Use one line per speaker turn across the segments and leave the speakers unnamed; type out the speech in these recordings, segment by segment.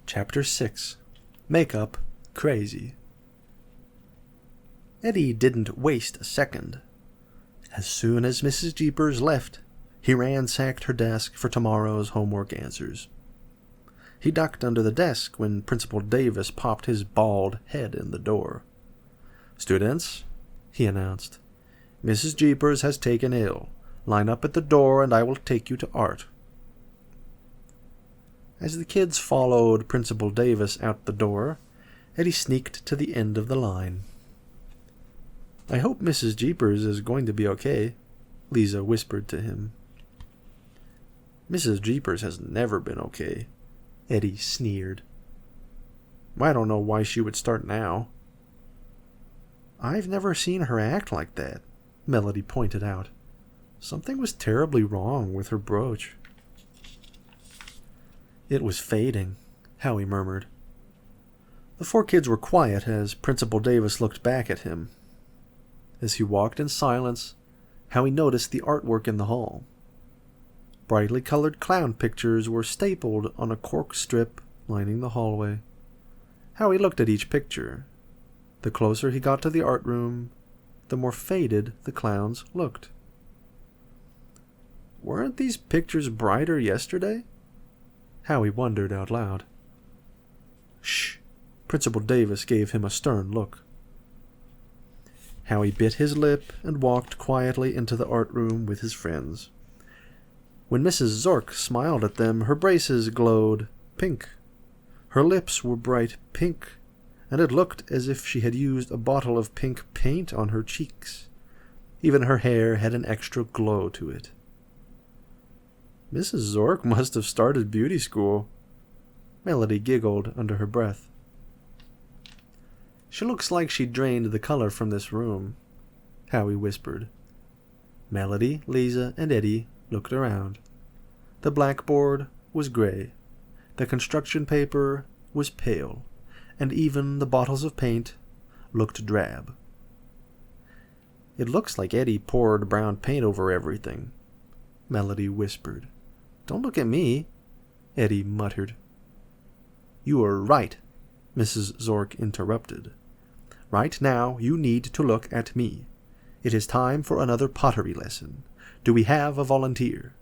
Chapter 6. Makeup Crazy. Eddie didn't waste a second. As soon as Mrs. Jeepers left, he ransacked her desk for tomorrow's homework answers. He ducked under the desk when Principal Davis popped his bald head in the door. "Students," he announced, "Mrs. Jeepers has taken ill. Line up at the door and I will take you to art." As the kids followed Principal Davis out the door, Eddie sneaked to the end of the line. "I hope Mrs. Jeepers is going to be okay," Lisa whispered to him. "Mrs. Jeepers has never been okay," Eddie sneered. "I don't know why she would start now." "I've never seen her act like that," Melody pointed out. "Something was terribly wrong with her brooch." "It was fading," Howie murmured. The four kids were quiet as Principal Davis looked back at him. As he walked in silence, Howie noticed the artwork in the hall. Brightly colored clown pictures were stapled on a cork strip lining the hallway. Howie looked at each picture. The closer he got to the art room, the more faded the clowns looked. "Weren't these pictures brighter yesterday?" Howie wondered out loud. "Shh!" Principal Davis gave him a stern look. Howie bit his lip and walked quietly into the art room with his friends. When Mrs. Zork smiled at them, her braces glowed pink. Her lips were bright pink, and it looked as if she had used a bottle of pink paint on her cheeks. Even her hair had an extra glow to it. "Mrs. Zork must have started beauty school." Melody giggled under her breath. "She looks like she drained the color from this room," Howie whispered. Melody, Lisa, and Eddie looked around. The blackboard was gray. The construction paper was pale, and even the bottles of paint looked drab. "It looks like Eddie poured brown paint over everything," Melody whispered. "Don't look at me," Eddie muttered. "You are right," Mrs. Zork interrupted. "Right now you need to look at me. It is time for another pottery lesson. Do we have a volunteer?"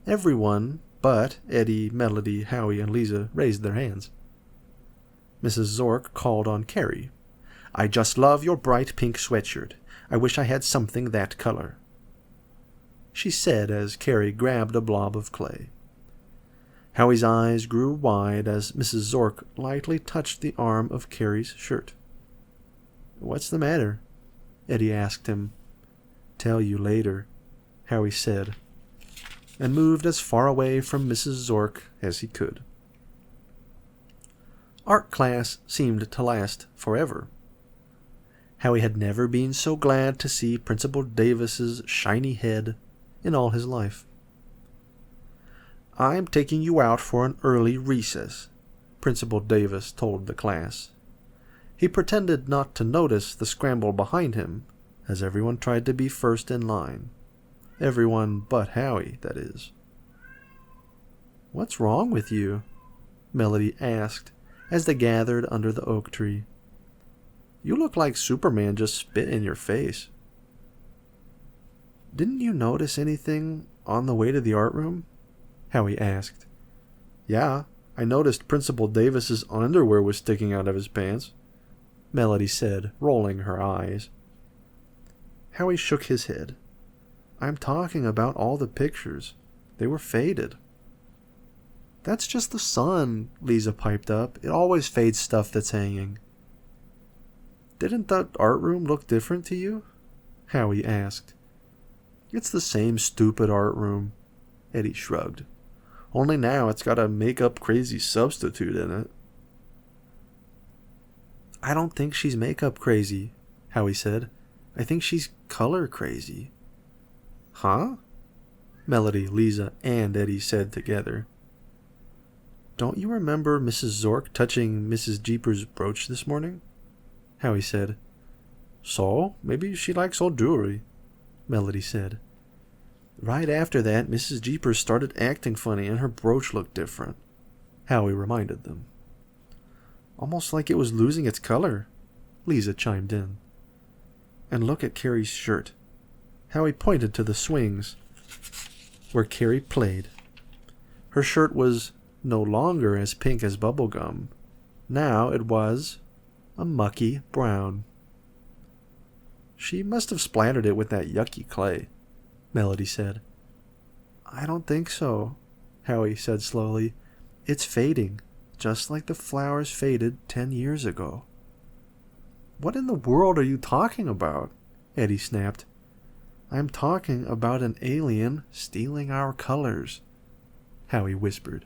Everyone but Eddie, Melody, Howie, and Lisa raised their hands. Mrs. Zork called on Carrie. "I just love your bright pink sweatshirt. I wish I had something that color," she said as Carrie grabbed a blob of clay. Howie's eyes grew wide as Mrs. Zork lightly touched the arm of Carrie's shirt. "What's the matter?" Eddie asked him. "Tell you later," Howie said, and moved as far away from Mrs. Zork as he could. Art class seemed to last forever. Howie had never been so glad to see Principal Davis's shiny head in all his life. "I'm taking you out for an early recess," Principal Davis told the class. He pretended not to notice the scramble behind him as everyone tried to be first in line. Everyone but Howie, that is. "What's wrong with you?" Melody asked as they gathered under the oak tree. "You look like Superman just spit in your face." "Didn't you notice anything on the way to the art room?" Howie asked. "Yeah, I noticed Principal Davis's underwear was sticking out of his pants," Melody said, rolling her eyes. Howie shook his head. "I'm talking about all the pictures. They were faded." "That's just the sun," Lisa piped up. "It always fades stuff that's hanging." "Didn't that art room look different to you?" Howie asked. "It's the same stupid art room," Eddie shrugged. "Only now it's got a makeup crazy substitute in it." "I don't think she's makeup crazy," Howie said. "I think she's color crazy." "Huh?" Melody, Lisa, and Eddie said together. "Don't you remember Mrs. Zork touching Mrs. Jeepers' brooch this morning?" Howie said. "So, maybe she likes old jewelry," Melody said. "Right after that, Mrs. Jeepers started acting funny and her brooch looked different," Howie reminded them. Almost like it was losing its color, Lisa chimed in. And look at Carrie's shirt. Howie pointed to the swings where Carrie played. Her shirt was no longer as pink as bubblegum. Now it was a mucky brown. She must have splattered it with that yucky clay, Melody said. I don't think so, Howie said slowly. It's fading, just like the flowers faded 10 years ago. What in the world are you talking about? Eddie snapped. I'm talking about an alien stealing our colors, Howie whispered.